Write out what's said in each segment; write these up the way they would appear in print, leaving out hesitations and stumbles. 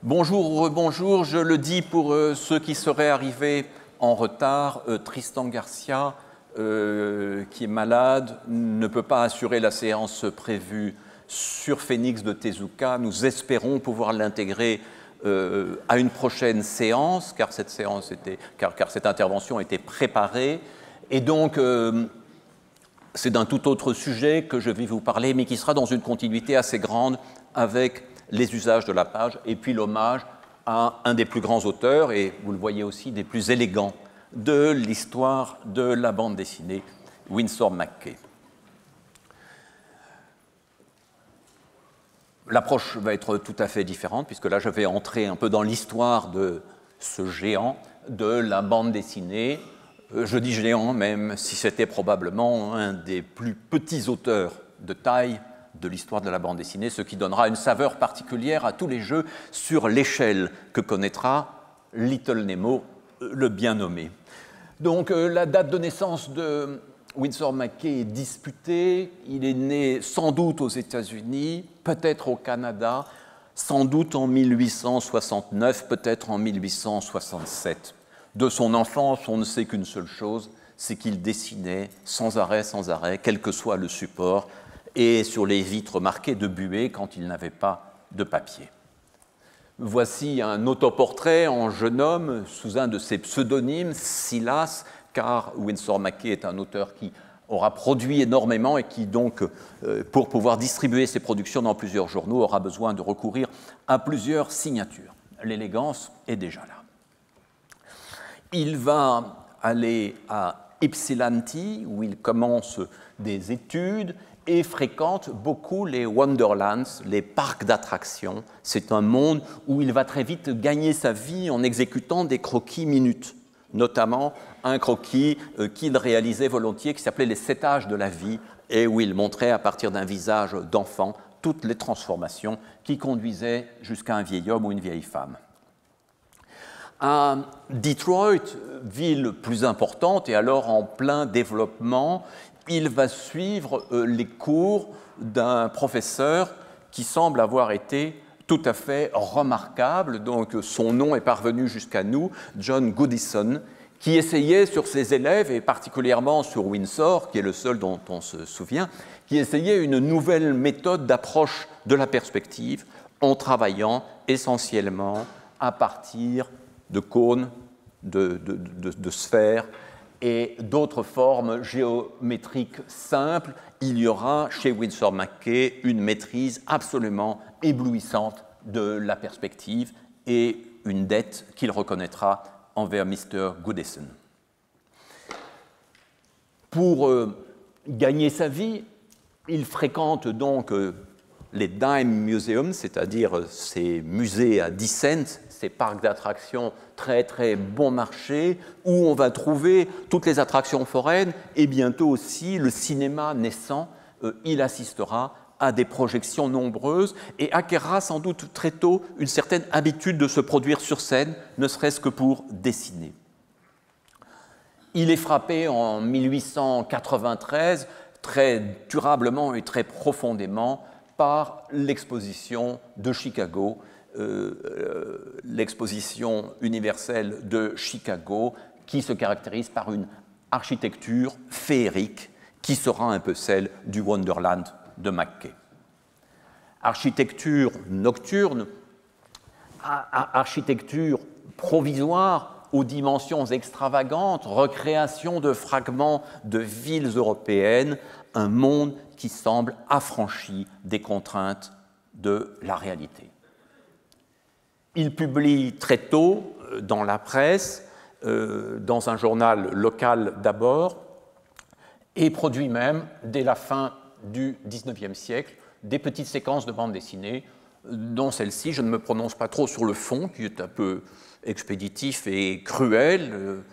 Bonjour, bonjour, je le dis pour ceux qui seraient arrivés en retard, Tristan Garcia, qui est malade, ne peut pas assurer la séance prévue sur Phénix de Tezuka. Nous espérons pouvoir l'intégrer à une prochaine séance, car cette intervention était préparée. Et donc, c'est d'un tout autre sujet que je vais vous parler, mais qui sera dans une continuité assez grande avec les usages de la page, et puis l'hommage à un des plus grands auteurs, et vous le voyez aussi, des plus élégants de l'histoire de la bande dessinée, Winsor McCay. L'approche va être tout à fait différente, puisque là, je vais entrer un peu dans l'histoire de ce géant de la bande dessinée. Je dis géant, même si c'était probablement un des plus petits auteurs de taille de l'histoire de la bande dessinée, ce qui donnera une saveur particulière à tous les jeux sur l'échelle que connaîtra Little Nemo, le bien nommé. Donc la date de naissance de Winsor McCay est disputée. Il est né sans doute aux États-Unis, peut-être au Canada, sans doute en 1869, peut-être en 1867. De son enfance, on ne sait qu'une seule chose, c'est qu'il dessinait sans arrêt, quel que soit le support, et sur les vitres marquées de buée quand il n'avait pas de papier. Voici un autoportrait en jeune homme sous un de ses pseudonymes, Silas, car Winsor McCay est un auteur qui aura produit énormément et qui donc, pour pouvoir distribuer ses productions dans plusieurs journaux, aura besoin de recourir à plusieurs signatures. L'élégance est déjà là. Il va aller à Ypsilanti, où il commence des études, et fréquente beaucoup les Wonderlands, les parcs d'attractions. C'est un monde où il va très vite gagner sa vie en exécutant des croquis minutes, notamment un croquis qu'il réalisait volontiers qui s'appelait les 7 âges de la vie et où il montrait à partir d'un visage d'enfant toutes les transformations qui conduisaient jusqu'à un vieil homme ou une vieille femme. À Detroit, ville plus importante et alors en plein développement, il va suivre les cours d'un professeur qui semble avoir été tout à fait remarquable. Donc, son nom est parvenu jusqu'à nous, John Goodison, qui essayait sur ses élèves, et particulièrement sur Winsor, qui est le seul dont on se souvient, qui essayait une nouvelle méthode d'approche de la perspective en travaillant essentiellement à partir de cônes, de sphères, et d'autres formes géométriques simples. Il y aura chez Winsor McCay une maîtrise absolument éblouissante de la perspective et une dette qu'il reconnaîtra envers Mr. Goodison. Pour gagner sa vie, il fréquente donc les Dime Museums, c'est-à-dire ces musées à 10 cents, ces parcs d'attractions très très bon marché, où on va trouver toutes les attractions foraines et bientôt aussi le cinéma naissant. Il assistera à des projections nombreuses et acquérera sans doute très tôt une certaine habitude de se produire sur scène, ne serait-ce que pour dessiner. Il est frappé en 1893 très durablement et très profondément par l'exposition de Chicago, l'exposition universelle de Chicago, qui se caractérise par une architecture féerique qui sera un peu celle du Wonderland de McCay. Architecture nocturne, architecture provisoire aux dimensions extravagantes, recréation de fragments de villes européennes, un monde qui semble affranchi des contraintes de la réalité. Il publie très tôt dans la presse, dans un journal local d'abord, et produit même, dès la fin du XIXe siècle, des petites séquences de bande dessinée, dont celle-ci, je ne me prononce pas trop sur le fond, qui est un peu expéditif et cruel.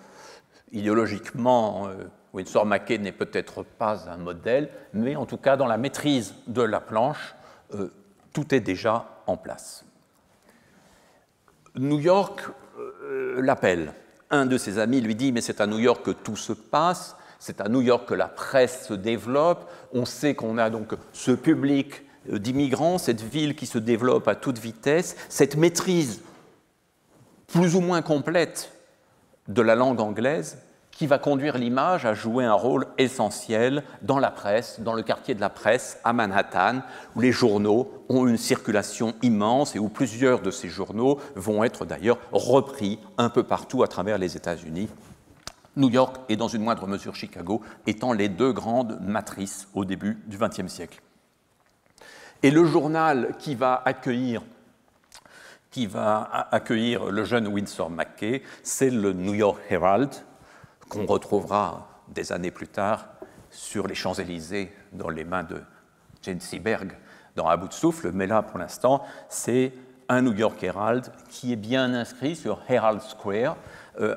Idéologiquement, Winsor McCay n'est peut-être pas un modèle, mais en tout cas, dans la maîtrise de la planche, tout est déjà en place. New York l'appelle. Un de ses amis lui dit « mais c'est à New York que tout se passe, c'est à New York que la presse se développe, on sait qu'on a donc ce public d'immigrants, cette ville qui se développe à toute vitesse, cette maîtrise plus ou moins complète de la langue anglaise qui va conduire l'image à jouer un rôle essentiel dans la presse, dans le quartier de la presse à Manhattan, où les journaux ont une circulation immense et où plusieurs de ces journaux vont être d'ailleurs repris un peu partout à travers les États-Unis. New York et dans une moindre mesure Chicago étant les deux grandes matrices au début du XXe siècle. Et le journal qui va accueillir le jeune Winsor McCay, c'est le New York Herald, qu'on retrouvera des années plus tard sur les Champs-Élysées dans les mains de Jane Seberg dans À bout de souffle, mais là, pour l'instant, c'est un New York Herald qui est bien inscrit sur Herald Square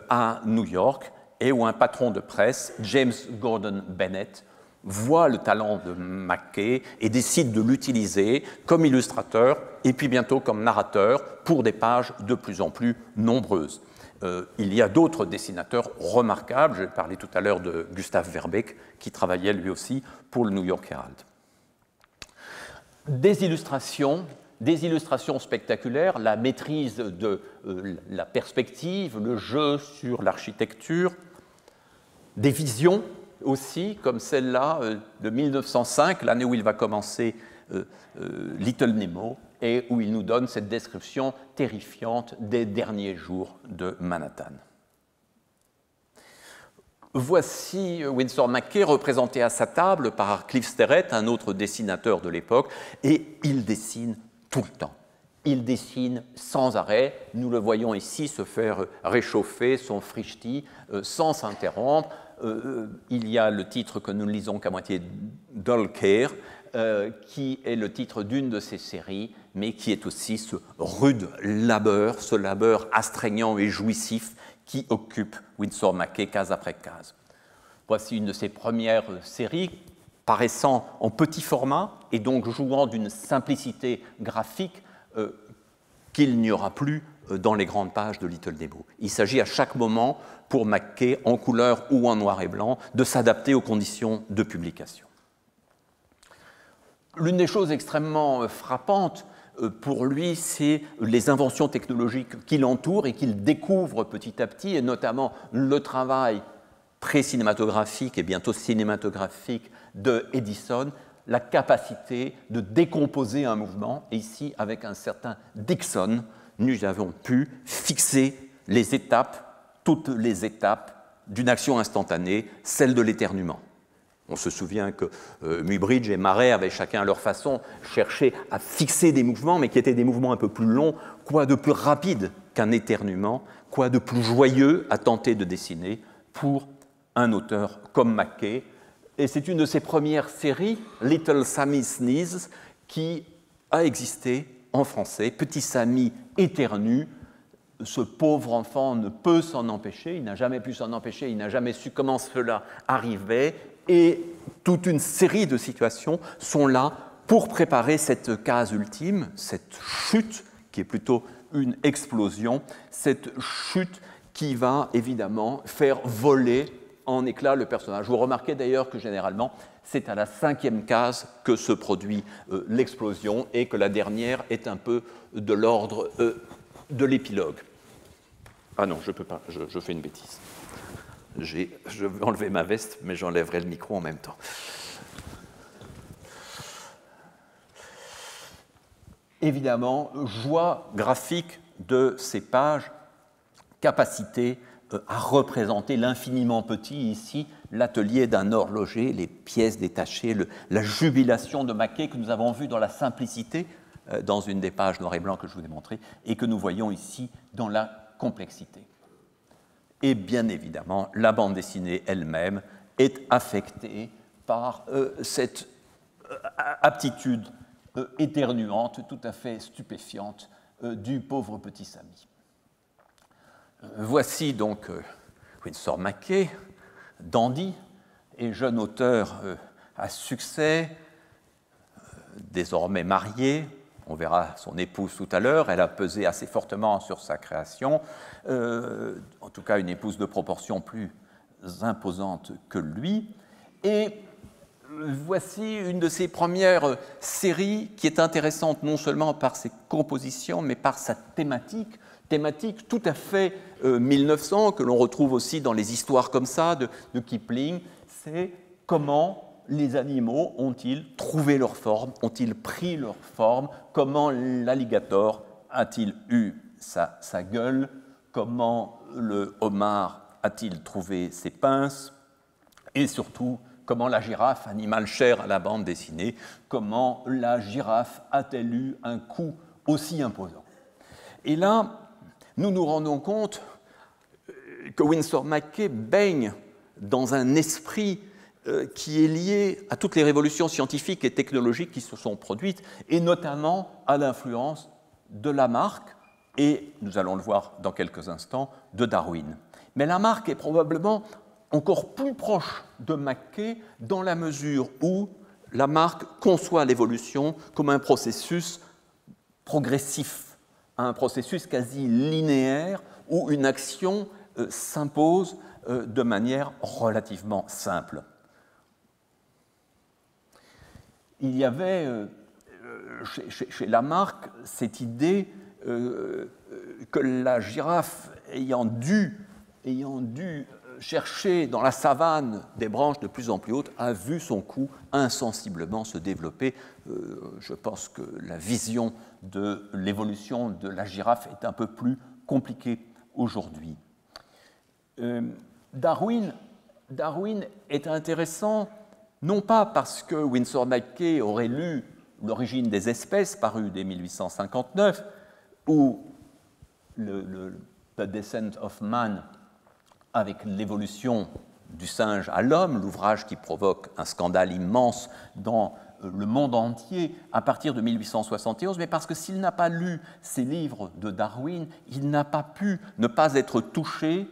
à New York et où un patron de presse, James Gordon Bennett, voit le talent de McCay et décide de l'utiliser comme illustrateur et puis bientôt comme narrateur pour des pages de plus en plus nombreuses. Il y a d'autres dessinateurs remarquables. J'ai parlé tout à l'heure de Gustav Verbeek, qui travaillait lui aussi pour le New York Herald. Des illustrations spectaculaires, la maîtrise de la perspective, le jeu sur l'architecture, des visions aussi, comme celle-là de 1905, l'année où il va commencer Little Nemo, et où il nous donne cette description terrifiante des derniers jours de Manhattan. Voici Winsor McCay représenté à sa table par Cliff Sterrett, un autre dessinateur de l'époque, et il dessine tout le temps. Il dessine sans arrêt. Nous le voyons ici se faire réchauffer son frichti sans s'interrompre. Il y a le titre que nous ne lisons qu'à moitié, Dull Care, qui est le titre d'une de ses séries, mais qui est aussi ce rude labeur, ce labeur astreignant et jouissif qui occupe Winsor McCay case après case. Voici une de ses premières séries, paraissant en petit format et donc jouant d'une simplicité graphique qu'il n'y aura plus dans les grandes pages de Little Nemo. Il s'agit à chaque moment, pour McCay, en couleur ou en noir et blanc, de s'adapter aux conditions de publication. L'une des choses extrêmement frappantes pour lui, c'est les inventions technologiques qui l'entourent et qu'il découvre petit à petit, et notamment le travail pré-cinématographique et bientôt cinématographique de Edison, la capacité de décomposer un mouvement. Et ici, avec un certain Dickson, nous avons pu fixer les étapes, toutes les étapes d'une action instantanée, celle de l'éternuement. On se souvient que Muybridge et Marey avaient chacun à leur façon cherché à fixer des mouvements, mais qui étaient des mouvements un peu plus longs. Quoi de plus rapide qu'un éternuement? Quoi de plus joyeux à tenter de dessiner pour un auteur comme McCay? Et c'est une de ses premières séries, Little Sammy Sneeze, qui a existé en français. Petit Sammy éternue. Ce pauvre enfant ne peut s'en empêcher, il n'a jamais pu s'en empêcher, il n'a jamais su comment cela arrivait. Et toute une série de situations sont là pour préparer cette case ultime, cette chute qui est plutôt une explosion, cette chute qui va évidemment faire voler en éclats le personnage. Vous remarquez d'ailleurs que généralement, c'est à la 5e case que se produit l'explosion et que la dernière est un peu de l'ordre de l'épilogue. Ah non, je ne peux pas, je fais une bêtise. Je vais enlever ma veste, mais j'enlèverai le micro en même temps. Évidemment, joie graphique de ces pages, capacité à représenter l'infiniment petit, ici, l'atelier d'un horloger, les pièces détachées, la jubilation de McCay que nous avons vue dans la simplicité, dans une des pages noir et blanc que je vous ai montrées, et que nous voyons ici dans la complexité. Et bien évidemment, la bande dessinée elle-même est affectée par cette aptitude éternuante, tout à fait stupéfiante, du pauvre petit Sammy. Voici donc Winsor McCay, dandy et jeune auteur à succès, désormais marié. On verra son épouse tout à l'heure, elle a pesé assez fortement sur sa création, en tout cas une épouse de proportion plus imposante que lui. Et voici une de ses premières séries qui est intéressante non seulement par ses compositions, mais par sa thématique tout à fait 1900, que l'on retrouve aussi dans les histoires comme ça de Kipling. C'est comment les animaux ont-ils trouvé leur forme, ont-ils pris leur forme, comment l'alligator a-t-il eu sa gueule, comment le homard a-t-il trouvé ses pinces, et surtout, comment la girafe, animal cher à la bande dessinée, comment la girafe a-t-elle eu un cou aussi imposant. Et là, nous nous rendons compte que Winsor McCay baigne dans un esprit qui est lié à toutes les révolutions scientifiques et technologiques qui se sont produites, et notamment à l'influence de Lamarck, et nous allons le voir dans quelques instants, de Darwin. Mais Lamarck est probablement encore plus proche de McCay dans la mesure où Lamarck conçoit l'évolution comme un processus progressif, un processus quasi linéaire où une action s'impose de manière relativement simple. Il y avait chez Lamarck cette idée que la girafe ayant dû chercher dans la savane des branches de plus en plus hautes, a vu son cou insensiblement se développer. Je pense que la vision de l'évolution de la girafe est un peu plus compliquée aujourd'hui. Darwin est intéressant, non pas parce que Winsor McCay aurait lu L'origine des espèces, paru dès 1859, ou The Descent of Man, avec l'évolution du singe à l'homme, l'ouvrage qui provoque un scandale immense dans le monde entier à partir de 1871, mais parce que s'il n'a pas lu ces livres de Darwin, il n'a pas pu ne pas être touché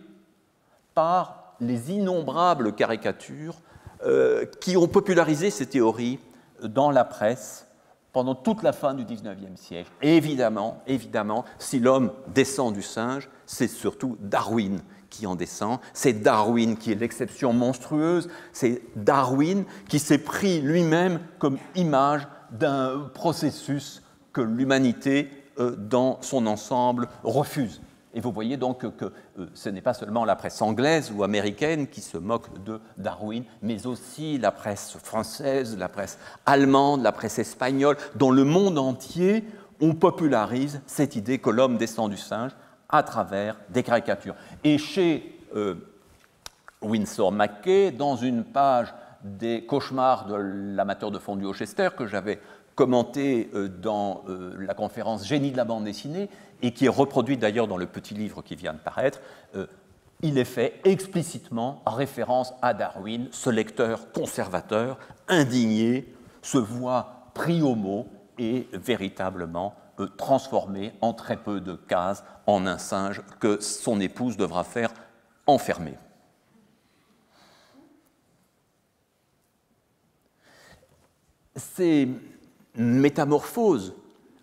par les innombrables caricatures qui ont popularisé ces théories dans la presse pendant toute la fin du XIXe siècle. Et évidemment, si l'homme descend du singe, c'est surtout Darwin qui en descend, c'est Darwin qui est l'exception monstrueuse, c'est Darwin qui s'est pris lui-même comme image d'un processus que l'humanité, dans son ensemble, refuse. Et vous voyez donc que ce n'est pas seulement la presse anglaise ou américaine qui se moque de Darwin, mais aussi la presse française, la presse allemande, la presse espagnole. Dans le monde entier, on popularise cette idée que l'homme descend du singe à travers des caricatures. Et chez Winsor McCay, dans une page des cauchemars de l'amateur de fondue au Chester, que j'avais commenté dans la conférence Génie de la bande dessinée, et qui est reproduit d'ailleurs dans le petit livre qui vient de paraître, il est fait explicitement référence à Darwin. Ce lecteur conservateur, indigné, se voit pris au mot et véritablement transformé en très peu de cases en un singe que son épouse devra faire enfermer. Ces métamorphoses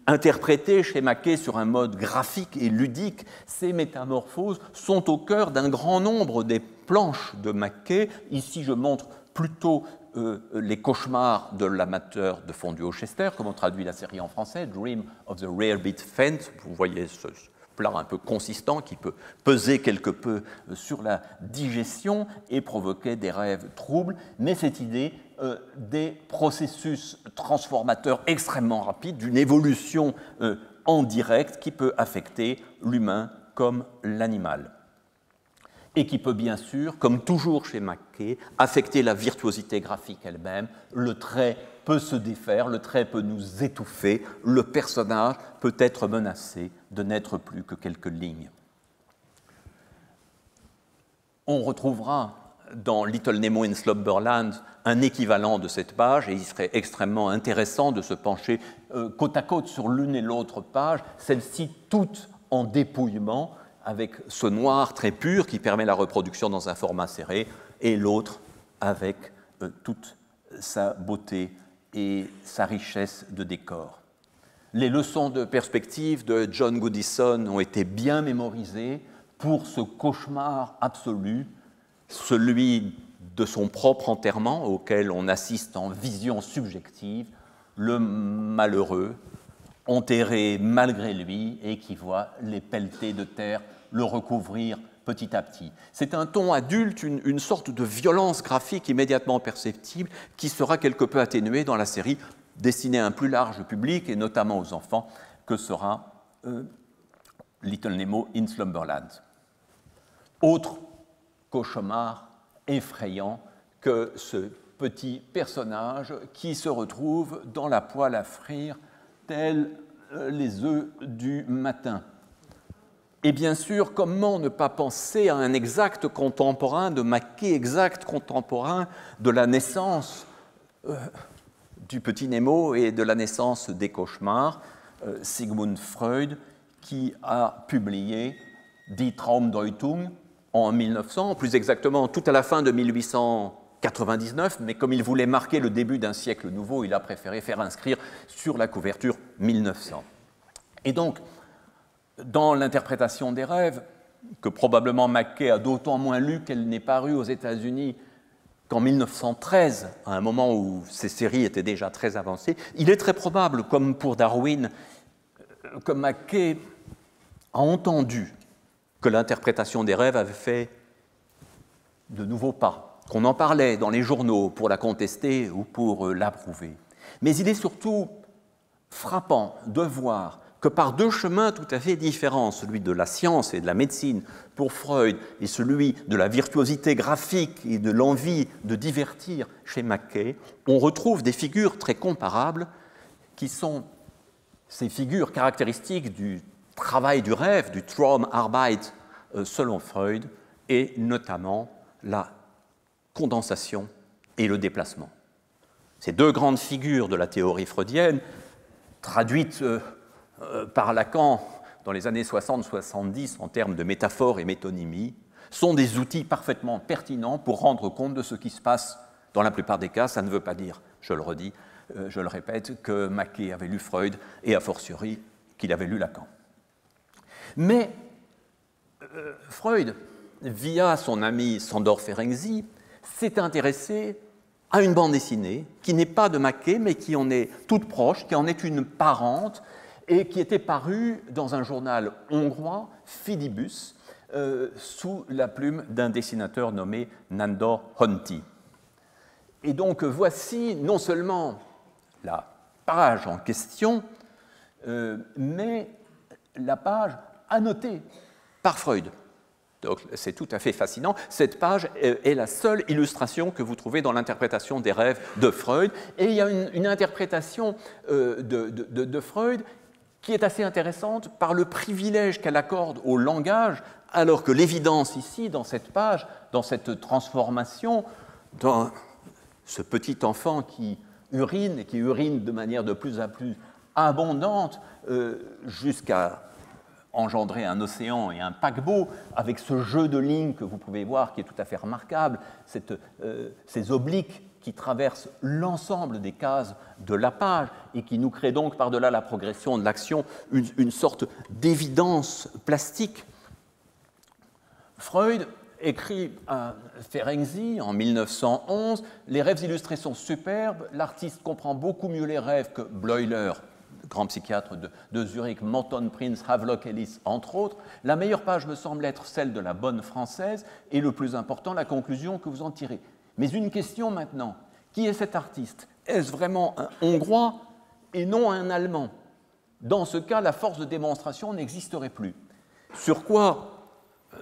interprétées chez McCay sur un mode graphique et ludique, ces métamorphoses sont au cœur d'un grand nombre des planches de McCay. Ici, je montre plutôt les cauchemars de l'amateur de fondue au Chester, comme on traduit la série en français, Dream of the Rarebit Fent. Vous voyez ce plat un peu consistant qui peut peser quelque peu sur la digestion et provoquer des rêves troubles, mais cette idée des processus transformateurs extrêmement rapides, d'une évolution en direct qui peut affecter l'humain comme l'animal. Et qui peut bien sûr, comme toujours chez McCay, affecter la virtuosité graphique elle-même. Le trait peut se défaire, le trait peut nous étouffer, le personnage peut être menacé de n'être plus que quelques lignes. On retrouvera dans Little Nemo in Slumberland un équivalent de cette page, et il serait extrêmement intéressant de se pencher côte à côte sur l'une et l'autre page, celle-ci toute en dépouillement, avec ce noir très pur qui permet la reproduction dans un format serré, et l'autre avec toute sa beauté et sa richesse de décor. Les leçons de perspective de John Goodison ont été bien mémorisées pour ce cauchemar absolu, celui de son propre enterrement, auquel on assiste en vision subjective, le malheureux enterré malgré lui et qui voit les pelletés de terre le recouvrir petit à petit. C'est un ton adulte, une sorte de violence graphique immédiatement perceptible qui sera quelque peu atténuée dans la série destinée à un plus large public et notamment aux enfants que sera Little Nemo in Slumberland. Autre cauchemar effrayant que ce petit personnage qui se retrouve dans la poêle à frire tels les œufs du matin. Et bien sûr, comment ne pas penser à un exact contemporain de Mackay, exact contemporain de la naissance du petit Nemo et de la naissance des cauchemars, Sigmund Freud, qui a publié Die Traumdeutung en 1900, plus exactement tout à la fin de 1899, mais comme il voulait marquer le début d'un siècle nouveau, il a préféré faire inscrire sur la couverture 1900. Et donc, dans l'interprétation des rêves, que probablement Mackay a d'autant moins lu qu'elle n'est parue aux États-Unis qu'en 1913, à un moment où ces séries étaient déjà très avancées, il est très probable, comme pour Darwin, que Mackay a entendu que l'interprétation des rêves avait fait de nouveaux pas, qu'on en parlait dans les journaux pour la contester ou pour l'approuver. Mais il est surtout frappant de voir que par deux chemins tout à fait différents, celui de la science et de la médecine pour Freud et celui de la virtuosité graphique et de l'envie de divertir chez Mackay, on retrouve des figures très comparables qui sont ces figures caractéristiques du travail du rêve, du Traumarbeit selon Freud, et notamment la condensation et le déplacement. Ces deux grandes figures de la théorie freudienne, traduites par Lacan dans les années 60-70 en termes de métaphore et métonymie, sont des outils parfaitement pertinents pour rendre compte de ce qui se passe dans la plupart des cas. Ça ne veut pas dire, je le redis, je le répète, que Mackay avait lu Freud et a fortiori qu'il avait lu Lacan. Mais Freud, via son ami Sándor Ferenczi, s'est intéressé à une bande dessinée qui n'est pas de Mackay, mais qui en est toute proche, qui en est une parente, et qui était parue dans un journal hongrois, Fidibus, sous la plume d'un dessinateur nommé Nándor Honti. Et donc voici non seulement la page en question, mais la page annotée par Freud. Donc c'est tout à fait fascinant. Cette page est la seule illustration que vous trouvez dans l'interprétation des rêves de Freud. Et il y a une interprétation de Freud qui est assez intéressante par le privilège qu'elle accorde au langage, alors que l'évidence ici, dans cette page, dans cette transformation, dans ce petit enfant qui urine, et qui urine de manière de plus en plus abondante, jusqu'à engendrer un océan et un paquebot, avec ce jeu de lignes que vous pouvez voir qui est tout à fait remarquable, ces obliques qui traversent l'ensemble des cases de la page et qui nous crée donc par-delà la progression de l'action une sorte d'évidence plastique. Freud écrit à Ferenczi en 1911 « Les rêves illustrés sont superbes, l'artiste comprend beaucoup mieux les rêves que Bleuler, grand psychiatre de Zurich, Morton Prince, Havelock Ellis, entre autres. La meilleure page me semble être celle de la bonne française et le plus important, la conclusion que vous en tirez. Mais une question maintenant, qui est cet artiste? Est-ce vraiment un Hongrois et non un Allemand? Dans ce cas, la force de démonstration n'existerait plus. Sur quoi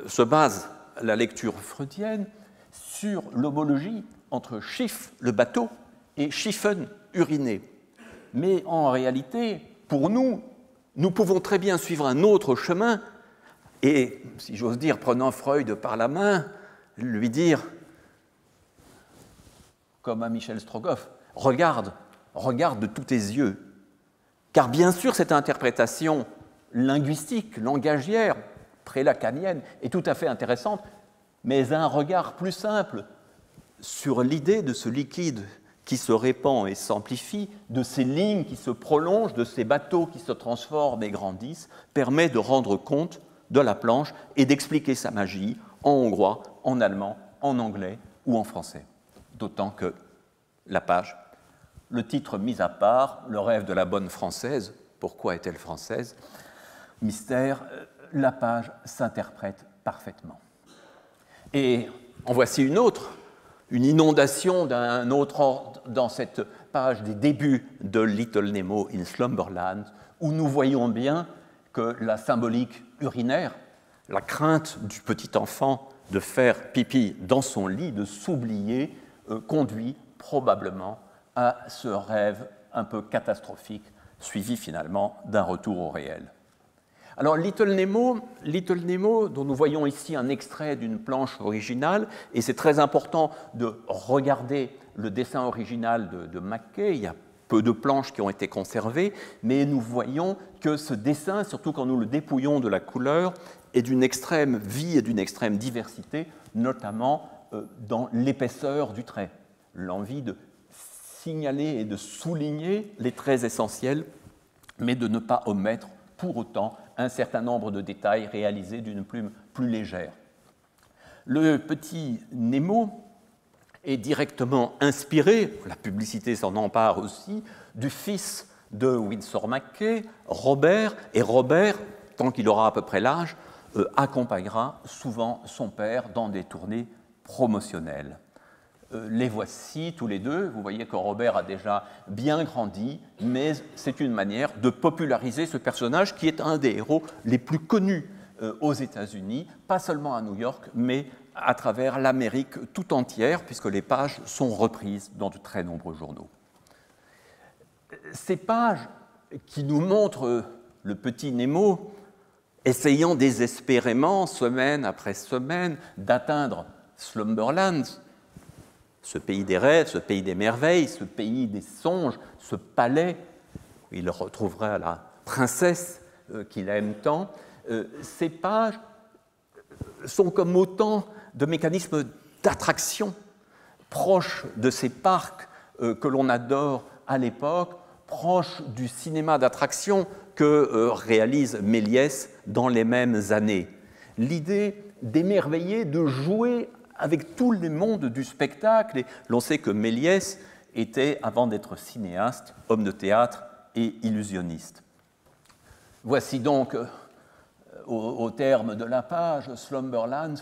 se base la lecture freudienne? Sur l'homologie entre Schiff, le bateau, et Schiffen, uriné. Mais en réalité, pour nous, nous pouvons très bien suivre un autre chemin et, si j'ose dire, prenant Freud par la main, lui dire, comme à Michel Strogoff, regarde de tous tes yeux. Car bien sûr, cette interprétation linguistique, langagière, pré-lacanienne, est tout à fait intéressante, mais un regard plus simple sur l'idée de ce liquide qui se répand et s'amplifie, de ces lignes qui se prolongent, de ces bateaux qui se transforment et grandissent, permet de rendre compte de la planche et d'expliquer sa magie en hongrois, en allemand, en anglais, ou en français. D'autant que la page, le titre mis à part, Le rêve de la bonne française, pourquoi est-elle française? Mystère, la page s'interprète parfaitement. Et en voici une autre, une inondation d'un autre ordre dans cette page des débuts de Little Nemo in Slumberland, où nous voyons bien que la symbolique urinaire, la crainte du petit enfant de faire pipi dans son lit, de s'oublier, conduit probablement à ce rêve un peu catastrophique, suivi finalement d'un retour au réel. Alors Little Nemo, dont nous voyons ici un extrait d'une planche originale, et c'est très important de regarder le dessin original de Mackay. Il y a peu de planches qui ont été conservées, mais nous voyons que ce dessin, surtout quand nous le dépouillons de la couleur, est d'une extrême vie et d'une extrême diversité, notamment dans l'épaisseur du trait, l'envie de signaler et de souligner les traits essentiels, mais de ne pas omettre pour autant un certain nombre de détails réalisés d'une plume plus légère. Le petit Nemo est directement inspiré, la publicité s'en empare aussi, du fils de Winsor Mackay, Robert, et Robert, tant qu'il aura à peu près l'âge, accompagnera souvent son père dans des tournées promotionnelles. Les voici tous les deux. Vous voyez que Robert a déjà bien grandi, mais c'est une manière de populariser ce personnage qui est un des héros les plus connus aux États-Unis, pas seulement à New York, mais à travers l'Amérique tout entière, puisque les pages sont reprises dans de très nombreux journaux. Ces pages qui nous montrent le petit Nemo essayant désespérément, semaine après semaine, d'atteindre Slumberland, ce pays des rêves, ce pays des merveilles, ce pays des songes, ce palais où il retrouvera la princesse qu'il aime tant, ces pages sont comme autant de mécanismes d'attraction proches de ces parcs que l'on adore à l'époque, proches du cinéma d'attraction que réalise Méliès dans les mêmes années. L'idée d'émerveiller, de jouer avec tous les mondes du spectacle. Et l'on sait que Méliès était, avant d'être cinéaste, homme de théâtre et illusionniste. Voici donc, au terme de la page, Slumberland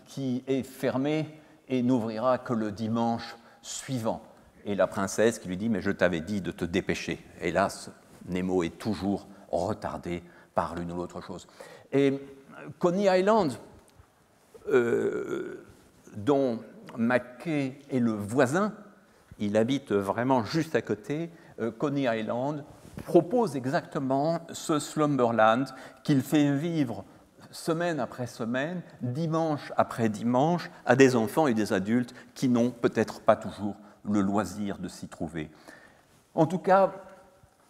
qui est fermé et n'ouvrira que le dimanche suivant. Et la princesse qui lui dit « Mais je t'avais dit de te dépêcher ». Hélas, Nemo est toujours retardé par l'une ou l'autre chose. Et Coney Island, dont Mackay est le voisin, il habite vraiment juste à côté, Coney Island propose exactement ce Slumberland qu'il fait vivre semaine après semaine, dimanche après dimanche, à des enfants et des adultes qui n'ont peut-être pas toujours le loisir de s'y trouver. En tout cas,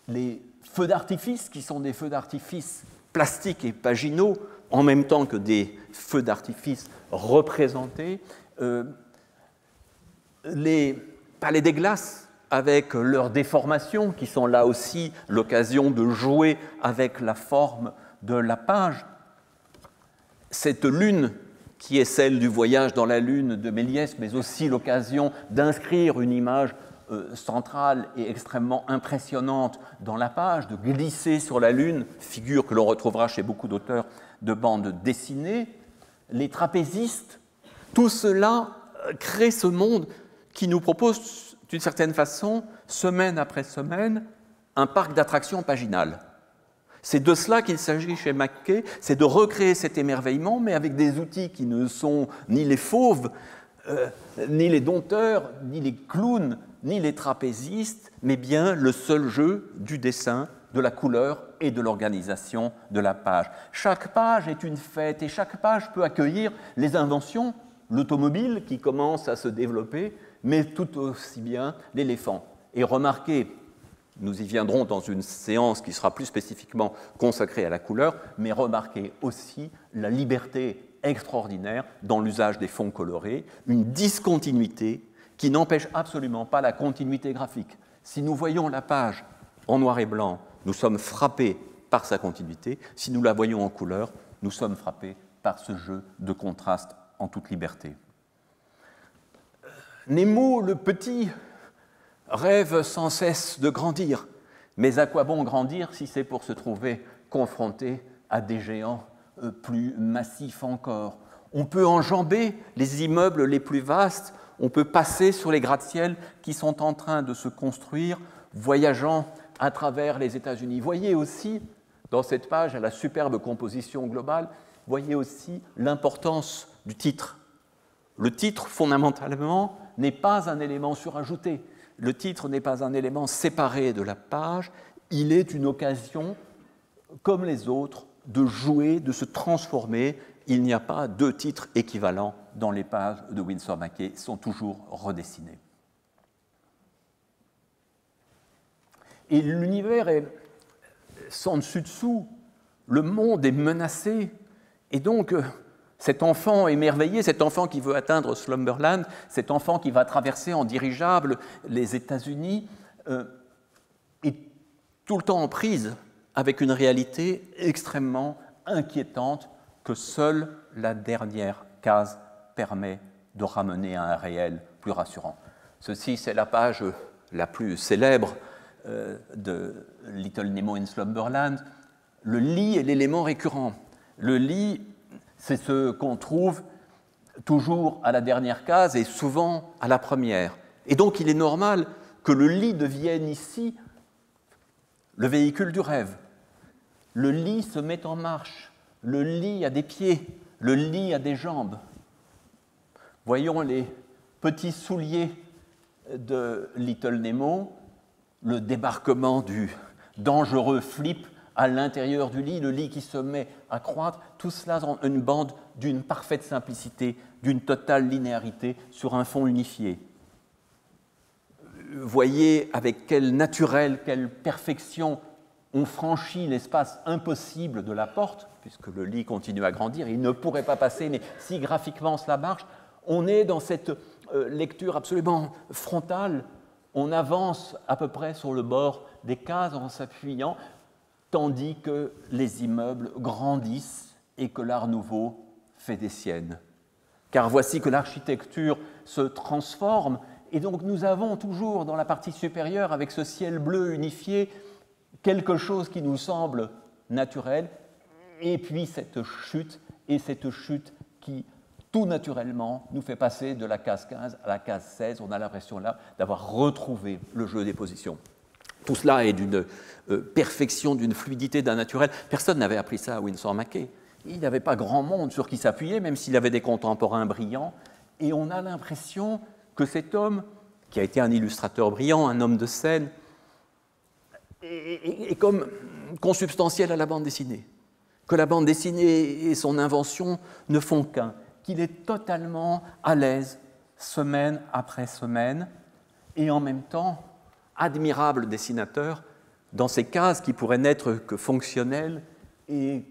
les feux d'artifice, qui sont des feux d'artifice plastiques et paginaux, en même temps que des feux d'artifice représentés, les palais des glaces, avec leurs déformations, qui sont là aussi l'occasion de jouer avec la forme de la page. Cette lune, qui est celle du voyage dans la lune de Méliès, mais aussi l'occasion d'inscrire une image centrale et extrêmement impressionnante dans la page, de glisser sur la lune, figure que l'on retrouvera chez beaucoup d'auteurs de bandes dessinées, les trapézistes, tout cela crée ce monde qui nous propose, d'une certaine façon, semaine après semaine, un parc d'attractions paginal. C'est de cela qu'il s'agit chez Mackay, c'est de recréer cet émerveillement, mais avec des outils qui ne sont ni les fauves, ni les dompteurs, ni les clowns, ni les trapézistes, mais bien le seul jeu du dessin, de la couleur et de l'organisation de la page. Chaque page est une fête et chaque page peut accueillir les inventions, l'automobile qui commence à se développer, mais tout aussi bien l'éléphant. Et remarquez, nous y viendrons dans une séance qui sera plus spécifiquement consacrée à la couleur, mais remarquez aussi la liberté extraordinaire dans l'usage des fonds colorés, une discontinuité qui n'empêche absolument pas la continuité graphique. Si nous voyons la page en noir et blanc, nous sommes frappés par sa continuité. Si nous la voyons en couleur, nous sommes frappés par ce jeu de contraste en toute liberté. Nemo, le petit, rêve sans cesse de grandir. Mais à quoi bon grandir si c'est pour se trouver confronté à des géants plus massifs encore? On peut enjamber les immeubles les plus vastes, on peut passer sur les gratte-ciel qui sont en train de se construire, voyageant à travers les États-Unis. Voyez aussi, dans cette page, à la superbe composition globale, voyez aussi l'importance du titre. Le titre, fondamentalement, n'est pas un élément surajouté. Le titre n'est pas un élément séparé de la page. Il est une occasion, comme les autres, de jouer, de se transformer. Il n'y a pas deux titres équivalents dans les pages de Winsor McCay, ils sont toujours redessinés. Et l'univers est sans dessus-dessous, le monde est menacé, et donc cet enfant émerveillé, cet enfant qui veut atteindre Slumberland, cet enfant qui va traverser en dirigeable les États-Unis, est tout le temps en prise avec une réalité extrêmement inquiétante que seule la dernière case permet de ramener à un réel plus rassurant. Ceci, c'est la page la plus célèbre de Little Nemo in Slumberland. Le lit est l'élément récurrent. Le lit, c'est ce qu'on trouve toujours à la dernière case et souvent à la première. Et donc, il est normal que le lit devienne ici le véhicule du rêve. Le lit se met en marche. Le lit a des pieds. Le lit a des jambes. Voyons les petits souliers de Little Nemo, le débarquement du dangereux flip à l'intérieur du lit, le lit qui se met à croître, tout cela dans une bande d'une parfaite simplicité, d'une totale linéarité sur un fond unifié. Voyez avec quel naturel, quelle perfection on franchit l'espace impossible de la porte, puisque le lit continue à grandir, il ne pourrait pas passer, mais si graphiquement cela marche, on est dans cette lecture absolument frontale, on avance à peu près sur le bord des cases en s'appuyant, tandis que les immeubles grandissent et que l'Art nouveau fait des siennes. Car voici que l'architecture se transforme, et donc nous avons toujours dans la partie supérieure, avec ce ciel bleu unifié, quelque chose qui nous semble naturel, et puis cette chute qui, tout naturellement, nous fait passer de la case 15 à la case 16. On a l'impression là d'avoir retrouvé le jeu des positions. Tout cela est d'une perfection, d'une fluidité, d'un naturel. Personne n'avait appris ça à Winsor McCay. Il n'avait pas grand monde sur qui s'appuyer, même s'il avait des contemporains brillants. Et on a l'impression que cet homme, qui a été un illustrateur brillant, un homme de scène, est comme consubstantiel à la bande dessinée. Que la bande dessinée et son invention ne font qu'un. Qu'il est totalement à l'aise, semaine après semaine, et en même temps, admirable dessinateur, dans ces cases qui pourraient n'être que fonctionnelles et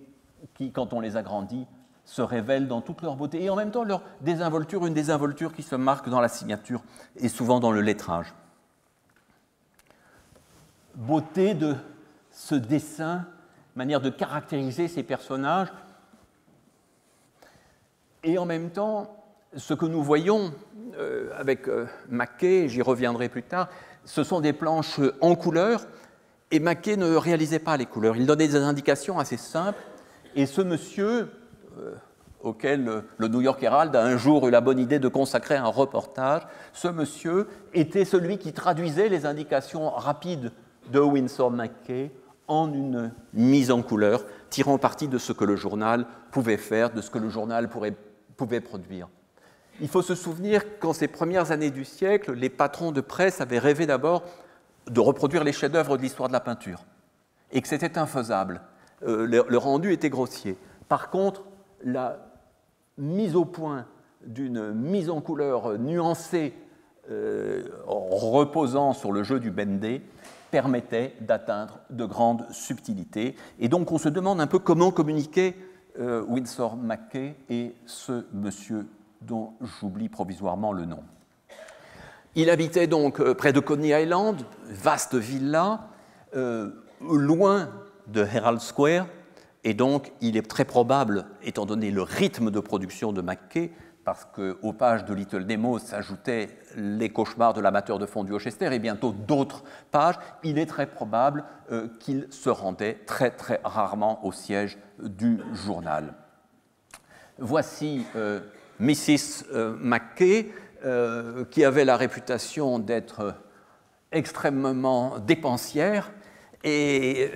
qui, quand on les agrandit, se révèlent dans toute leur beauté. Et en même temps, leur désinvolture, une désinvolture qui se marque dans la signature et souvent dans le lettrage. Beauté de ce dessin, manière de caractériser ces personnages, et en même temps, ce que nous voyons avec McCay, j'y reviendrai plus tard, ce sont des planches en couleur, et McCay ne réalisait pas les couleurs. Il donnait des indications assez simples, et ce monsieur, auquel le New York Herald a un jour eu la bonne idée de consacrer un reportage, ce monsieur était celui qui traduisait les indications rapides de Winsor McCay en une mise en couleur, tirant parti de ce que le journal pouvait faire, de ce que le journal pouvait produire. Il faut se souvenir qu'en ces premières années du siècle, les patrons de presse avaient rêvé d'abord de reproduire les chefs-d'œuvre de l'histoire de la peinture, et que c'était infaisable. Le rendu était grossier. Par contre, la mise au point d'une mise en couleur nuancée, reposant sur le jeu du Bendé, permettait d'atteindre de grandes subtilités. Et donc on se demande un peu comment communiquaient Winsor McCay et ce monsieur dont j'oublie provisoirement le nom. Il habitait donc près de Coney Island, vaste villa, loin de Herald Square, et donc il est très probable, étant donné le rythme de production de McCay, parce qu'aux pages de Little Nemo s'ajoutaient les cauchemars de l'amateur de fondue au Chester et bientôt d'autres pages, il est très probable qu'il se rendait très très rarement au siège du journal. Voici Mrs. Mackay, qui avait la réputation d'être extrêmement dépensière, et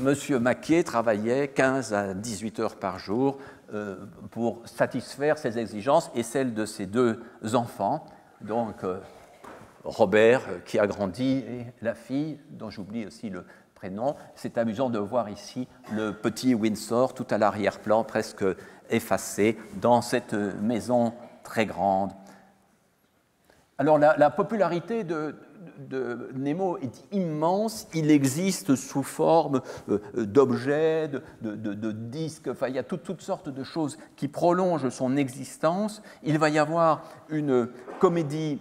M. Mackay travaillait 15 à 18 heures par jour pour satisfaire ses exigences et celles de ses deux enfants, donc Robert qui a grandi et la fille dont j'oublie aussi le prénom. C'est amusant de voir ici le petit Windsor tout à l'arrière-plan, presque effacé, dans cette maison très grande. Alors la popularité de Nemo est immense, il existe sous forme d'objets, de disques, enfin, il y a toutes sortes de choses qui prolongent son existence. Il va y avoir une comédie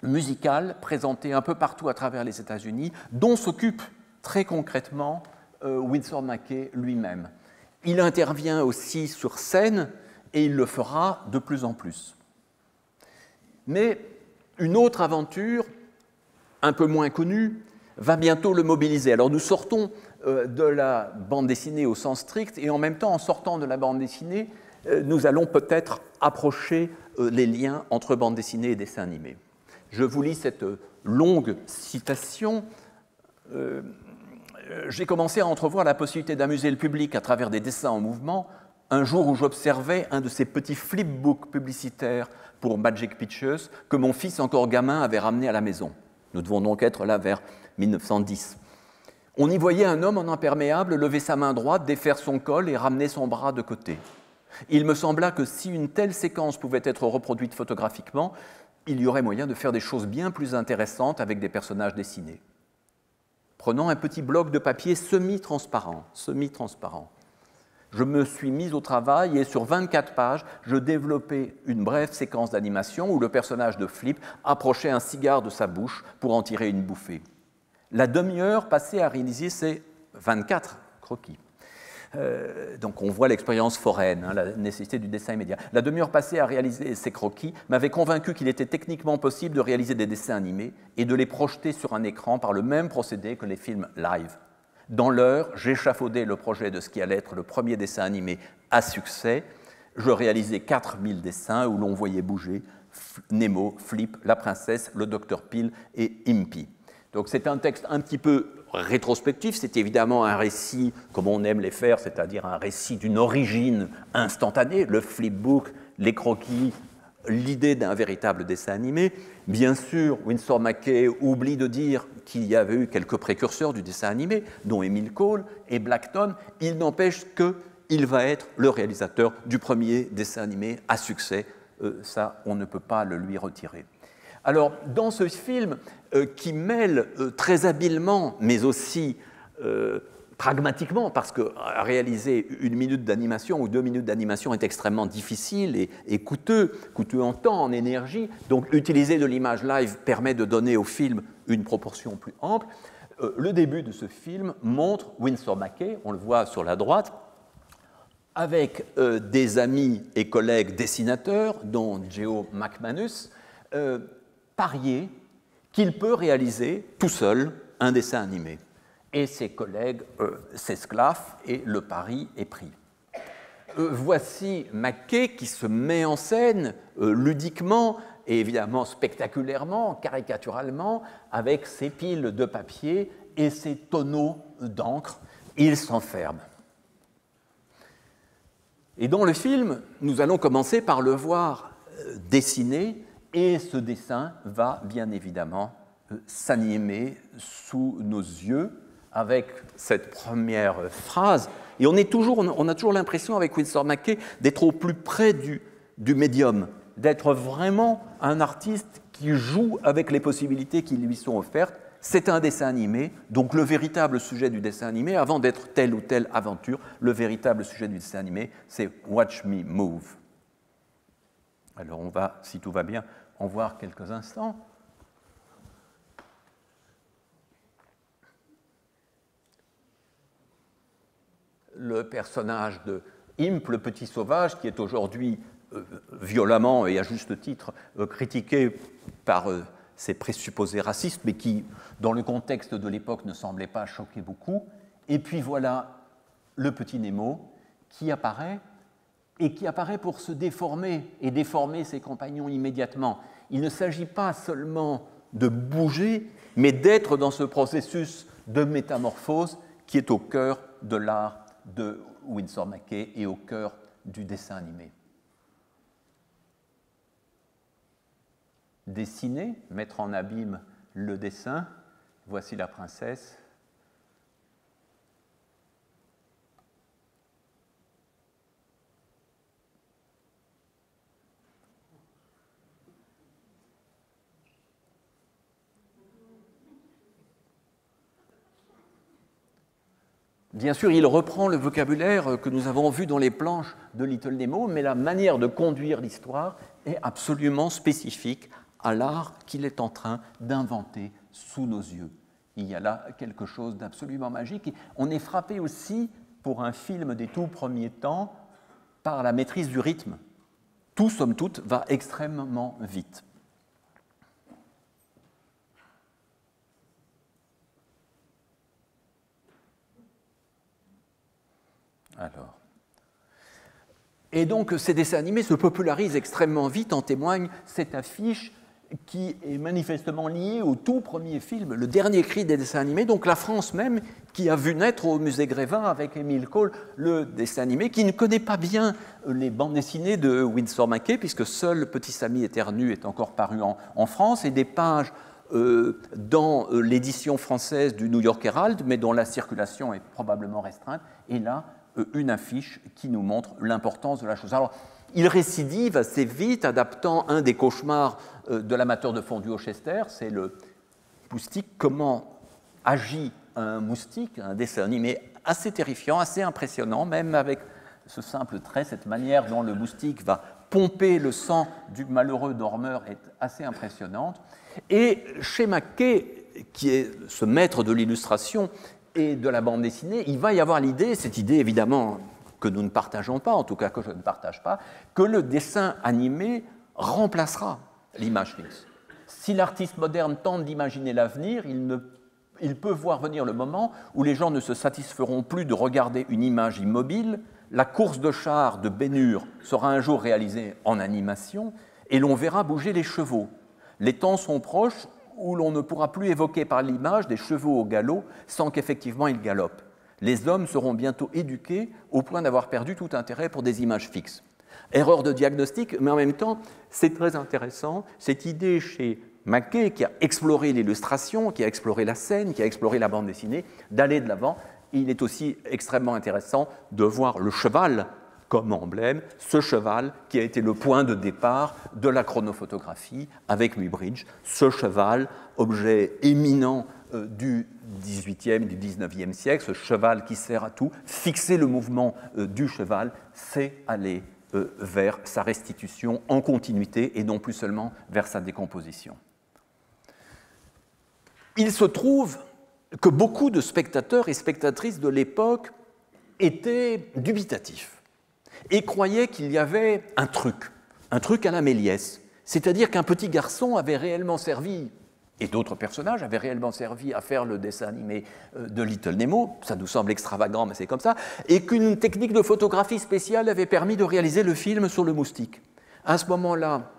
musicale présentée un peu partout à travers les États-Unis, dont s'occupe très concrètement Winsor Mackay lui-même. Il intervient aussi sur scène et il le fera de plus en plus. Mais une autre aventure, un peu moins connue, va bientôt le mobiliser. Alors nous sortons de la bande dessinée au sens strict et en même temps, en sortant de la bande dessinée, nous allons peut-être approcher les liens entre bande dessinée et dessin animé. Je vous lis cette longue citation. J'ai commencé à entrevoir la possibilité d'amuser le public à travers des dessins en mouvement un jour où j'observais un de ces petits flipbooks publicitaires pour Magic Pictures que mon fils, encore gamin, avait ramené à la maison. Nous devons donc être là vers 1910. On y voyait un homme en imperméable lever sa main droite, défaire son col et ramener son bras de côté. Il me sembla que si une telle séquence pouvait être reproduite photographiquement, il y aurait moyen de faire des choses bien plus intéressantes avec des personnages dessinés. Prenant un petit bloc de papier semi-transparent. Je me suis mis au travail et sur 24 pages, je développais une brève séquence d'animation où le personnage de Flip approchait un cigare de sa bouche pour en tirer une bouffée. La demi-heure passée à réaliser ces 24 croquis. Donc on voit l'expérience foraine, la nécessité du dessin immédiat. La demi-heure passée à réaliser ces croquis m'avait convaincu qu'il était techniquement possible de réaliser des dessins animés et de les projeter sur un écran par le même procédé que les films live. Dans l'heure, j'échafaudais le projet de ce qui allait être le premier dessin animé à succès. Je réalisais 4000 dessins où l'on voyait bouger Nemo, Flip, la princesse, le docteur Peel et Impy. Donc c'est un texte un petit peu rétrospectif, c'est évidemment un récit comme on aime les faire, c'est-à-dire un récit d'une origine instantanée, le flipbook, les croquis, l'idée d'un véritable dessin animé. Bien sûr, Winsor Mackay oublie de dire qu'il y avait eu quelques précurseurs du dessin animé, dont Emile Cole et Blackton. Il n'empêche qu'il va être le réalisateur du premier dessin animé à succès. Ça, on ne peut pas le lui retirer. Alors, dans ce film qui mêle très habilement, mais aussi pragmatiquement, parce que réaliser 1 minute d'animation ou 2 minutes d'animation est extrêmement difficile et coûteux en temps, en énergie. Donc, utiliser de l'image live permet de donner au film une proportion plus ample. Le début de ce film montre Winsor Mackay, on le voit sur la droite, avec des amis et collègues dessinateurs, dont Geo McManus, parier qu'il peut réaliser tout seul un dessin animé. Et ses collègues s'esclaffent et le pari est pris. Voici Mackay qui se met en scène ludiquement et évidemment spectaculairement, caricaturalement, avec ses piles de papier et ses tonneaux d'encre. Il s'enferme. Et dans le film, nous allons commencer par le voir dessiner, et ce dessin va bien évidemment s'animer sous nos yeux avec cette première phrase. Et on a toujours l'impression avec Winsor Mackay d'être au plus près du médium, d'être vraiment un artiste qui joue avec les possibilités qui lui sont offertes. C'est un dessin animé, donc le véritable sujet du dessin animé, avant d'être telle ou telle aventure, le véritable sujet du dessin animé, c'est « Watch me move ». Alors on va, si tout va bien, en voir quelques instants. Le personnage de Imp, le petit sauvage, qui est aujourd'hui violemment et à juste titre critiqué par ses présupposés racistes, mais qui, dans le contexte de l'époque, ne semblait pas choquer beaucoup. Et puis voilà le petit Nemo qui apparaît, et qui apparaît pour se déformer et déformer ses compagnons immédiatement. Il ne s'agit pas seulement de bouger, mais d'être dans ce processus de métamorphose qui est au cœur de l'art de Winsor McCay et au cœur du dessin animé. Dessiner, mettre en abîme le dessin, voici la princesse. Bien sûr, il reprend le vocabulaire que nous avons vu dans les planches de Little Nemo, mais la manière de conduire l'histoire est absolument spécifique à l'art qu'il est en train d'inventer sous nos yeux. Il y a là quelque chose d'absolument magique. On est frappé aussi, pour un film des tout premiers temps, par la maîtrise du rythme. Tout, somme toute, va extrêmement vite. Alors. Et donc, ces dessins animés se popularisent extrêmement vite, en témoigne cette affiche qui est manifestement liée au tout premier film, le dernier cri des dessins animés, donc la France même, qui a vu naître au musée Grévin avec Émile Cole le dessin animé, qui ne connaît pas bien les bandes dessinées de Winsor McCay, puisque seul Petit Samy éternue est encore paru en France, et des pages dans l'édition française du New York Herald, mais dont la circulation est probablement restreinte, et là, une affiche qui nous montre l'importance de la chose. Alors, il récidive assez vite, adaptant un des cauchemars de l'amateur de fondue au Chester, c'est le moustique, comment agit un moustique, un dessin animé assez terrifiant, assez impressionnant, même avec ce simple trait, cette manière dont le moustique va pomper le sang du malheureux dormeur est assez impressionnante. Et chez McCay, qui est ce maître de l'illustration et de la bande dessinée, il va y avoir l'idée, cette idée évidemment que nous ne partageons pas, en tout cas que je ne partage pas, que le dessin animé remplacera l'image fixe. Si l'artiste moderne tente d'imaginer l'avenir, il peut voir venir le moment où les gens ne se satisferont plus de regarder une image immobile, la course de chars de Ben-Hur sera un jour réalisée en animation et l'on verra bouger les chevaux. Les temps sont proches où l'on ne pourra plus évoquer par l'image des chevaux au galop sans qu'effectivement ils galopent. Les hommes seront bientôt éduqués au point d'avoir perdu tout intérêt pour des images fixes. Erreur de diagnostic, mais en même temps, c'est très intéressant, cette idée chez McCay, qui a exploré l'illustration, qui a exploré la scène, qui a exploré la bande dessinée, d'aller de l'avant. Il est aussi extrêmement intéressant de voir le cheval comme emblème, ce cheval qui a été le point de départ de la chronophotographie avec Muybridge, ce cheval, objet éminent du XVIIIe, du XIXe siècle, ce cheval qui sert à tout, fixer le mouvement du cheval, c'est aller vers sa restitution en continuité et non plus seulement vers sa décomposition. Il se trouve que beaucoup de spectateurs et spectatrices de l'époque étaient dubitatifs et croyaient qu'il y avait un truc à la Méliès, c'est-à-dire qu'un petit garçon avait réellement servi, et d'autres personnages avaient réellement servi à faire le dessin animé de Little Nemo, ça nous semble extravagant, mais c'est comme ça, et qu'une technique de photographie spéciale avait permis de réaliser le film sur le moustique. À ce moment-là,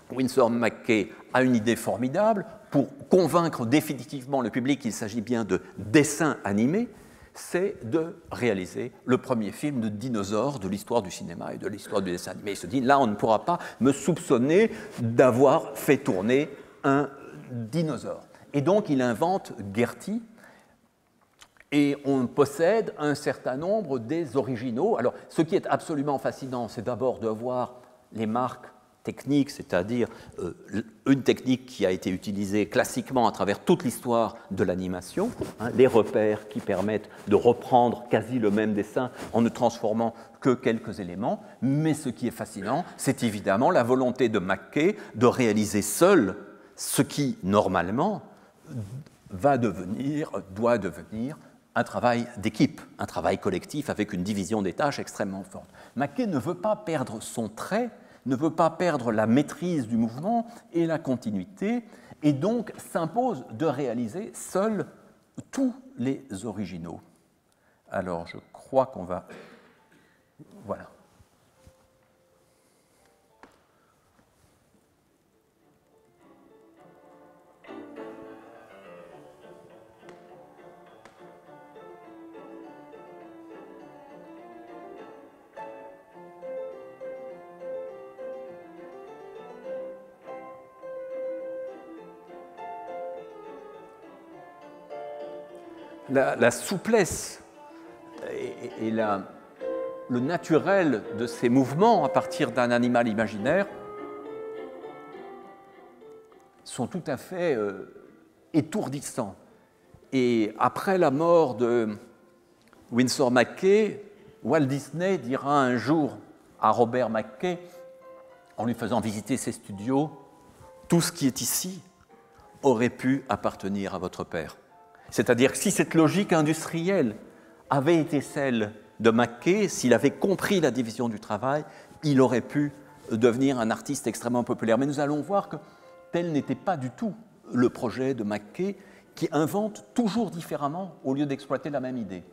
Winsor McCay a une idée formidable pour convaincre définitivement le public qu'il s'agit bien de dessin animé, c'est de réaliser le premier film de dinosaures de l'histoire du cinéma et de l'histoire du dessin animé. Il se dit, là, on ne pourra pas me soupçonner d'avoir fait tourner un dinosaure. Et donc, il invente Gertie, et on possède un certain nombre des originaux. Alors, ce qui est absolument fascinant, c'est d'abord de voir les marques technique, c'est-à-dire une technique qui a été utilisée classiquement à travers toute l'histoire de l'animation, les repères qui permettent de reprendre quasi le même dessin en ne transformant que quelques éléments. Mais ce qui est fascinant, c'est évidemment la volonté de McCay de réaliser seul ce qui, normalement, doit devenir un travail d'équipe, un travail collectif avec une division des tâches extrêmement forte. McCay ne veut pas perdre son trait, ne veut pas perdre la maîtrise du mouvement et la continuité, et donc s'impose de réaliser seul tous les originaux. Alors, je crois qu'on va... Voilà. La souplesse et le naturel de ces mouvements à partir d'un animal imaginaire sont tout à fait étourdissants. Et après la mort de Winsor McCay, Walt Disney dira un jour à Robert McKay, en lui faisant visiter ses studios, « Tout ce qui est ici aurait pu appartenir à votre père ». C'est-à-dire que si cette logique industrielle avait été celle de McKay, s'il avait compris la division du travail, il aurait pu devenir un artiste extrêmement populaire. Mais nous allons voir que tel n'était pas du tout le projet de McKay, qui invente toujours différemment au lieu d'exploiter la même idée.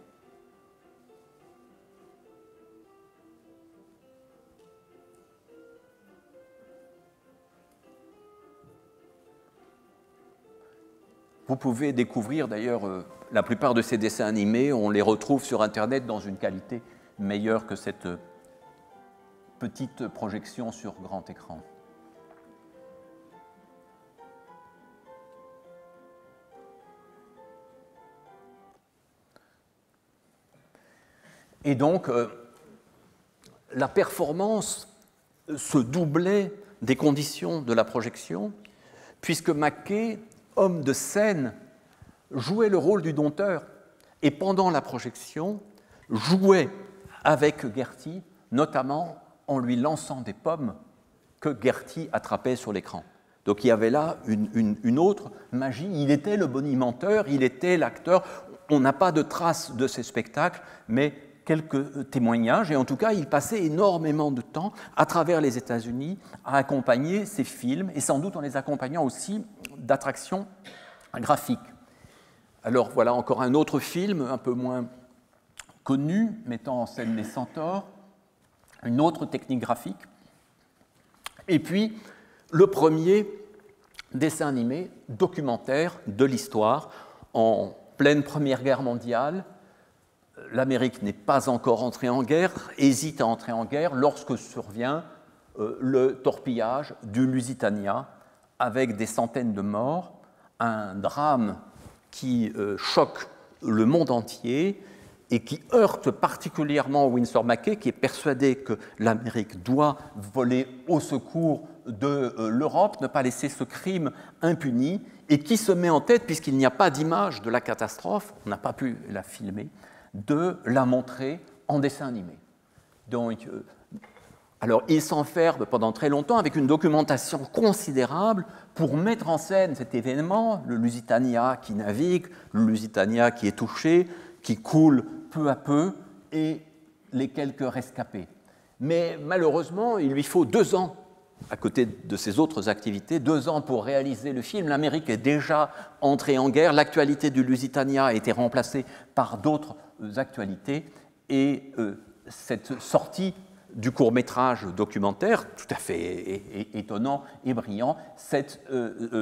Vous pouvez découvrir d'ailleurs la plupart de ces dessins animés, on les retrouve sur Internet dans une qualité meilleure que cette petite projection sur grand écran. Et donc, la performance se doublait des conditions de la projection, puisque McKay, homme de scène, jouait le rôle du dompteur et pendant la projection jouait avec Gertie, notamment en lui lançant des pommes que Gertie attrapait sur l'écran. Donc il y avait là une autre magie. Il était le bonimenteur, il était l'acteur. On n'a pas de traces de ces spectacles, mais quelques témoignages. Et en tout cas, il passait énormément de temps à travers les États-Unis à accompagner ces films, et sans doute en les accompagnant aussi d'attractions graphiques. Alors voilà encore un autre film, un peu moins connu, mettant en scène les centaures, une autre technique graphique, et puis le premier dessin animé documentaire de l'histoire en pleine Première Guerre mondiale. L'Amérique n'est pas encore entrée en guerre, hésite à entrer en guerre lorsque survient le torpillage du Lusitania avec des centaines de morts, un drame qui choque le monde entier et qui heurte particulièrement Winsor McCay, qui est persuadé que l'Amérique doit voler au secours de l'Europe, ne pas laisser ce crime impuni, et qui se met en tête, puisqu'il n'y a pas d'image de la catastrophe, on n'a pas pu la filmer, de la montrer en dessin animé. Donc, alors, il s'enferme pendant très longtemps avec une documentation considérable pour mettre en scène cet événement, le Lusitania qui navigue, le Lusitania qui est touché, qui coule peu à peu, et les quelques rescapés. Mais malheureusement, il lui faut 2 ans, à côté de ses autres activités, 2 ans pour réaliser le film. L'Amérique est déjà entrée en guerre, l'actualité du Lusitania a été remplacée par d'autres actualités, et cette sortie du court-métrage documentaire, tout à fait étonnant et brillant, cette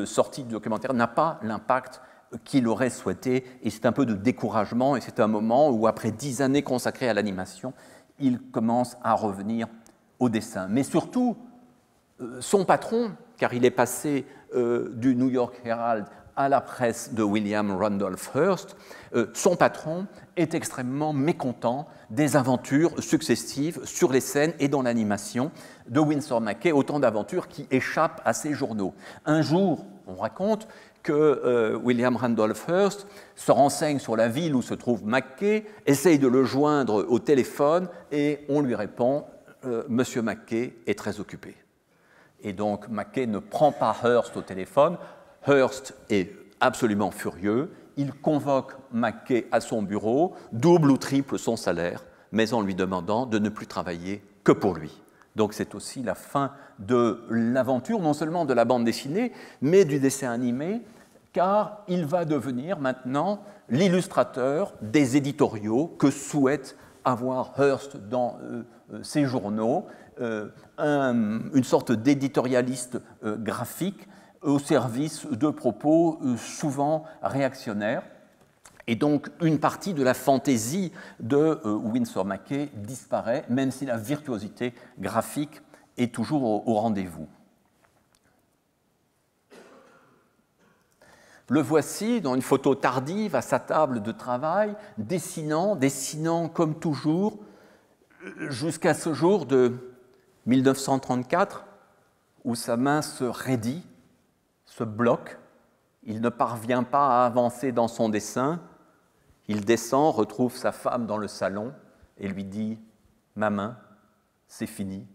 sortie du documentaire n'a pas l'impact qu'il aurait souhaité, et c'est un peu de découragement, et c'est un moment où, après 10 années consacrées à l'animation, il commence à revenir au dessin. Mais surtout, son patron, car il est passé du New York Herald à la presse de William Randolph Hearst, son patron est extrêmement mécontent des aventures successives sur les scènes et dans l'animation de Winsor McCay, autant d'aventures qui échappent à ses journaux. Un jour, on raconte que William Randolph Hearst se renseigne sur la ville où se trouve McCay, essaye de le joindre au téléphone, et on lui répond « Monsieur McCay est très occupé ». Et donc McCay ne prend pas Hearst au téléphone. Hearst est absolument furieux, il convoque McCay à son bureau, double ou triple son salaire, mais en lui demandant de ne plus travailler que pour lui. Donc c'est aussi la fin de l'aventure, non seulement de la bande dessinée, mais du dessin animé, car il va devenir maintenant l'illustrateur des éditoriaux que souhaite avoir Hearst dans ses journaux, une sorte d'éditorialiste graphique au service de propos souvent réactionnaires. Et donc, une partie de la fantaisie de Winsor McCay disparaît, même si la virtuosité graphique est toujours au rendez-vous. Le voici dans une photo tardive à sa table de travail, dessinant comme toujours, jusqu'à ce jour de 1934, où sa main se raidit, se bloque, il ne parvient pas à avancer dans son dessin. Il descend, retrouve sa femme dans le salon et lui dit « Ma main, c'est fini,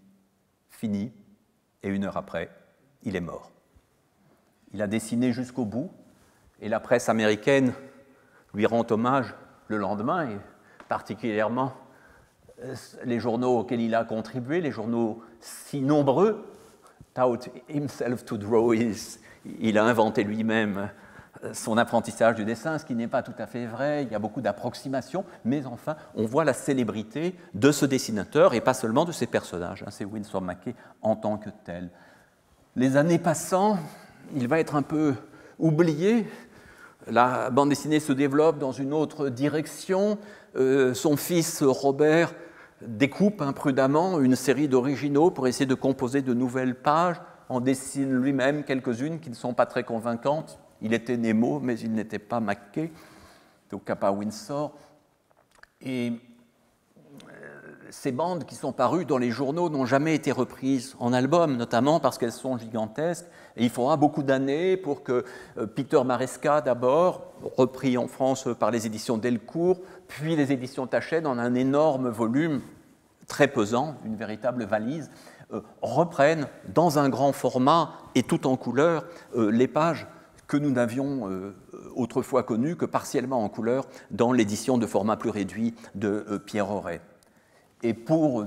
fini ». Et 1 heure après, il est mort. Il a dessiné jusqu'au bout et la presse américaine lui rend hommage le lendemain, et particulièrement les journaux auxquels il a contribué, les journaux si nombreux, taught himself to draw, il a inventé lui-même son apprentissage du dessin, ce qui n'est pas tout à fait vrai, il y a beaucoup d'approximations, mais enfin, on voit la célébrité de ce dessinateur et pas seulement de ses personnages, c'est Winsor McCay en tant que tel. Les années passant, il va être un peu oublié, la bande dessinée se développe dans une autre direction, son fils Robert découpe imprudemment une série d'originaux pour essayer de composer de nouvelles pages, en dessine lui-même quelques-unes qui ne sont pas très convaincantes. Il était Nemo, mais il n'était pas McCay, donc pas Winsor. Et ces bandes qui sont parues dans les journaux n'ont jamais été reprises en album, notamment parce qu'elles sont gigantesques. Et il faudra beaucoup d'années pour que Peter Maresca, d'abord, repris en France par les éditions Delcourt, puis les éditions Taschet, dans un énorme volume très pesant, une véritable valise, reprennent dans un grand format et tout en couleur les pages que nous n'avions autrefois connues que partiellement en couleur dans l'édition de format plus réduit de Pierre Auret. Et pour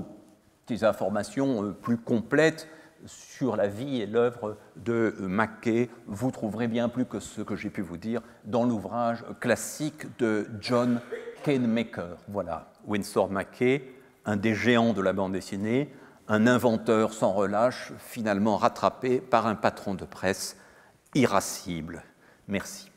des informations plus complètes sur la vie et l'œuvre de McCay, vous trouverez bien plus que ce que j'ai pu vous dire dans l'ouvrage classique de John Canemaker. Voilà, Winsor McCay, un des géants de la bande dessinée, un inventeur sans relâche, finalement rattrapé par un patron de presse irascible. Merci.